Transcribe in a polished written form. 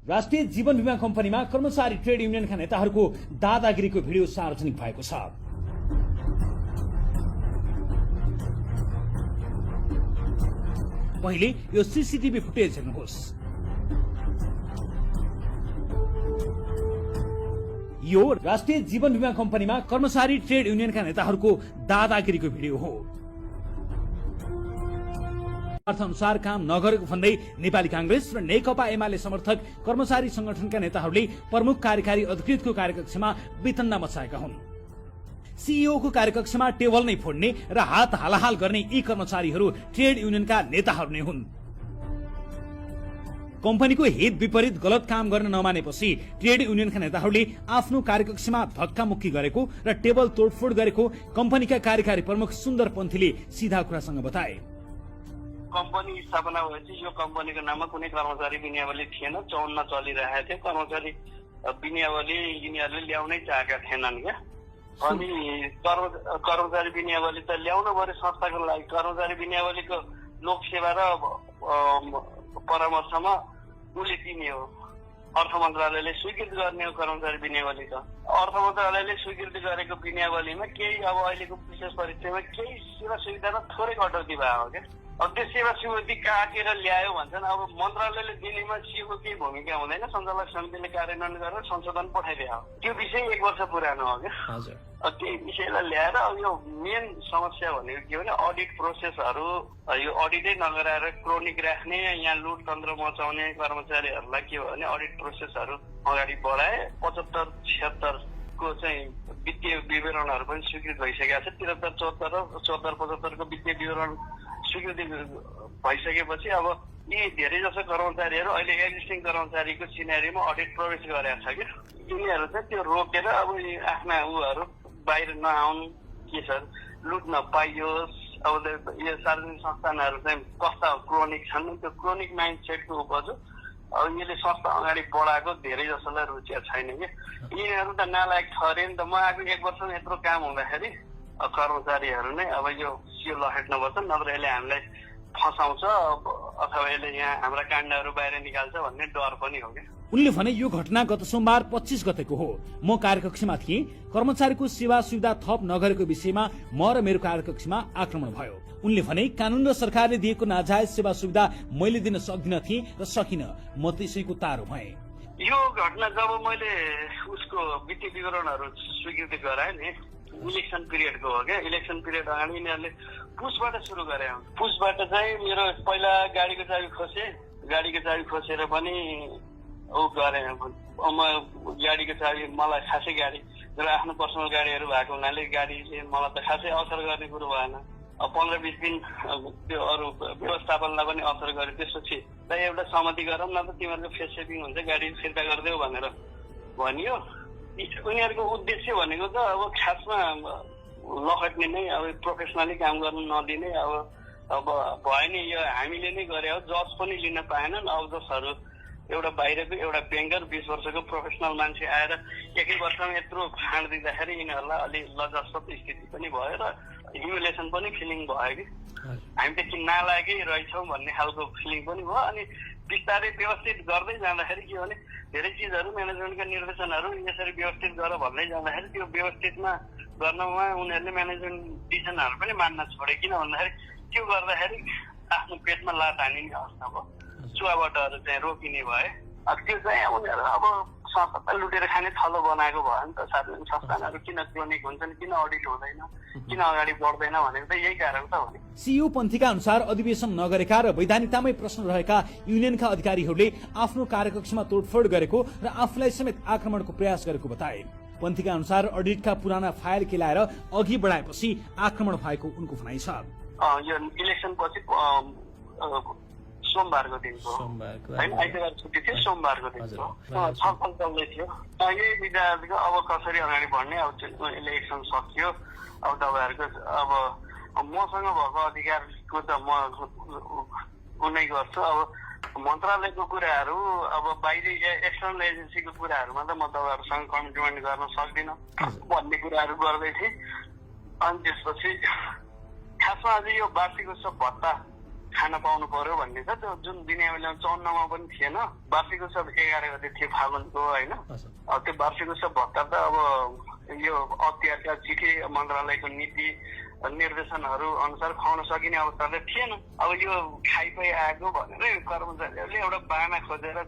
राष्ट्रिय जीवन बीमा कम्पनीमा कर्मचारी ट्रेड युनियनका नेताहरूको दादागिरीको भिडियो सार्वजनिक भएको छ। पहिले यो सीसीटीभी फुटेज हेर्नुहोस्। यो राष्ट्रिय जीवन बीमा कम्पनीमा कर्मचारी ट्रेड युनियनका नेताहरूको दादागिरीको भिडियो हो। अनुसार काम नगरेको भन्दै नेपाली कांग्रेस र नेकपा एमाले समर्थक कर्मचारी संगठनका नेताहरूले प्रमुख कार्यकारी अधिकृतको कार्यकक्षमा वितन्ना मचाएका हुन्। सीईओ को कार्यकक्षमा टेबल नै फोड्ने र हात हालाहाल गर्ने यी कर्मचारीहरू ट्रेड युनियनका नेताहरू नै हुन्। कम्पनीको हित विपरीत गलत काम गर्न नमानेपछि ट्रेड युनियनका नेताहरूले आफ्नो कार्यकक्षमा धक्कामुक्की गरेको र टेबल तोडफोड गरेको कम्पनीका कार्यकारी प्रमुख सुन्दर पन्थीले सीधा कुरासँग बताए। कम्पनी स्थापना भएपछि यो कम्पनीको नाममा कुनै कर्मचारी विनियावली थिएन, 54 चलिरहेको थियो। कर्मचारी विनियावली यिनीहरूले ल्याउनै चाहेका थिएनन् क्या। अनि कर्मचारी विनियावली त ल्याउनु पर्यो संस्थाको लागि। कर्मचारी विनियावलीको लोकसेवा र परामर्शमा उसले दिने हो, अर्थ मन्त्रालयले स्वीकृत गर्ने हो कर्मचारी विनियावली। त अर्थ मन्त्रालयले स्वीकृति गरेको विनियावलीमा केही अब अहिलेको विशेष परिस्थितिमा केही सेवा सुविधामा थोरै कटौती भयो हो क्या। अब त्यो सेवा सुविधा काटेर ल्यायो भन्छन्। अब मन्त्रालयले दिल्लीमा सीईओको केही भूमिका हुँदैन, सञ्चालक समितिले कार्यान्वयन गरेर संशोधन पठाइदियो। त्यो विषय 1 वर्ष पुरानो हो क्या। त्यही विषयलाई ल्याएर अब यो मेन समस्या भनेको के हो भने अडिट प्रोसेसहरू, यो अडिटै नगराएर क्रोनिक राख्ने, यहाँ लुट तन्त्र मचाउने कर्मचारीहरूलाई के भयो भने अडिट प्रोसेसहरू अगाडि बढाए। 75-76 को चाहिँ वित्तीय विवरणहरू पनि स्वीकृत भइसकेका छ। 73, 74 र 74, 75 को वित्तीय विवरण स्वीकृति भइसकेपछि अब यी धेरै जसो कर्मचारीहरू अहिले एक्जिस्टिङ कर्मचारीको सिनेरीमा अडिट प्रवेश गरेका छ कि यिनीहरू चाहिँ त्यो रोकेर अब आफ्ना उहरू बाहिर नआउन्, के छ लुट नपाइयोस्। अब यो सार्वजनिक संस्थानहरू चाहिँ कस्ता क्रोनिक छन्, त्यो क्रोनिक माइन्ड सेटको उपज हो। अब यसले संस्था अगाडि बढाएको धेरै जसोलाई रुचिया छैन कि यिनीहरू त नालायक ठहरे नि त। म आएको 1 वर्षमा यत्रो काम हुँदाखेरि कर्मचारीहरू नै अब यो सियो लखेट्नुपर्छ, नत्र यसले हामीलाई फसाउँछ अथवा यसले यहाँ हाम्रा काण्डहरू बाहिर निकाल्छ भन्ने डर पनि हो क्या। उनले भने यो घटना गत सोमबार 25 गतेको हो। म कार्यकक्षमा थिएँ। कर्मचारीको सेवा सुविधा थप नगरेको विषयमा म र मेरो कार्यकक्षमा आक्रमण भयो। उनले भने कानून र सरकारले दिएको नाजायज सेवा सुविधा मैले दिन सक्दिन थिएँ र सकिन, म त्यसैको तारो भएँ। यो घटना जब मैले उसको वित्तीय विवरणहरू स्वीकृति गराएँ नि, इलेक्सन पिरियडको हो क्या। इलेक्सन पिरियड अगाडि यिनीहरूले पुसबाट सुरु गरे। पुसबाट चाहिँ मेरो पहिला गाडीको चाबी खोसे, गाडीको चाबी खोसेर पनि गरे। म गाडीको चाबी मलाई खासै गाडी र आफ्नो पर्सनल गाडीहरू भएको हुनाले गाडीले मलाई त खासै असर गर्ने कुरो भएन। 15-20 दिन त्यो अरू व्यवस्थापनलाई पनि असर गर्यो। त्यसपछि एउटा सहमति गरौँ न त, तिमीहरूको फेस सेभिङ हुन्छ, गाडी फिर्ता गरिदेऊ भनेर भनियो। उनीहरूको उद्देश्य भनेको त अब खासमा लखट्ने नै, अब प्रोफेसनली काम गर्नु नदिने। अब भयो नि यो हामीले नै गरे हो, जज पनि लिन पाएनन्। अब जसहरू एउटा बाहिरको एउटा ब्याङ्कर 20 वर्षको प्रोफेसनल मान्छे आएर 1 वर्षमा यत्रो फाँड दिँदाखेरि यिनीहरूलाई अलि लज्जास्पद स्थिति पनि भयो र ह्युमिलेसन पनि फिलिङ भयो कि हामी त किन नालायकै रहेछौँ भन्ने खालको फिलिङ पनि भयो। अनि बिस्तारै व्यवस्थित गर्दै जाँदाखेरि के भने धेरै चिजहरू म्यानेजमेन्टका निर्देशनहरू यसरी व्यवस्थित गर भन्दै जाँदाखेरि त्यो व्यवस्थितमा गर्नमा उनीहरूले म्यानेजमेन्ट डिसिजनहरू पनि मान्न छोडे। किन भन्दाखेरि त्यो गर्दाखेरि आफ्नो पेटमा लात हानिने अवस्था भयो, चुहाबाटहरू चाहिँ रोकिने भए। त्यो चाहिँ उनीहरू अब संस्था लुटेर खाने थलो बनाएको भयो नि त। सार्वजनिक संस्थानहरू किन क्रोनिक हुन्छन्, किन अडिट हुँदैन, किन अगाडि बढ्दैन भनेको त यही कारण त हो नि। सीईओ पन्थीका अनुसार अधिवेशन नगरेका र वैधानिकतामै प्रश्न रहेका युनियनका अधिकारीहरूले आफ्नो कार्यकक्षमा तोडफोड गरेको र आफूलाई समेत आक्रमणको प्रयास गरेको बताए। पन्थीका अनुसार अडिटका पुराना फाइल केलाएर अघि बढाएपछि आक्रमण भएको उनको भनाइ छ। यो इलेक्सन पछि सोमबारको दिनको होइन, आइतबार छुट्टी थियो, सोमबारको दिनको छलफल चल्दै थियो। यही विचारको अब कसरी अगाडि बढ्ने, अब इलेक्सन सकियो, अब तपाईँहरूको अब मसँग भएको अधिकारको त म उनै गर्छु। अब मन्त्रालयको कुराहरू, अब बाहिरी एक्सटर्नल एजेन्सीको कुराहरूमा त म तपाईँहरूसँग कमिटमेन्ट गर्न सक्दिनँ भन्ने कुराहरू गर्दै थिएँ। अनि त्यसपछि खासमा अझै यो वार्षिक उत्सव भत्ता खान पाउनु पर्यो भन्ने छ। त्यो जुन विनियामले 54मा पनि थिएन। वार्षिक उत्सव 11 गते थियो फागुनको होइन। त्यो वार्षिक उत्सव भत्ता त अब यो अख्तियारका चिठी मन्त्रालयको नीति निर्देशनहरू अनुसार खुवाउन सकिने अवस्था त थिएन। अब यो खाइपाइ आएको भनेर कर्मचारीहरूले एउटा बाहना खोजेर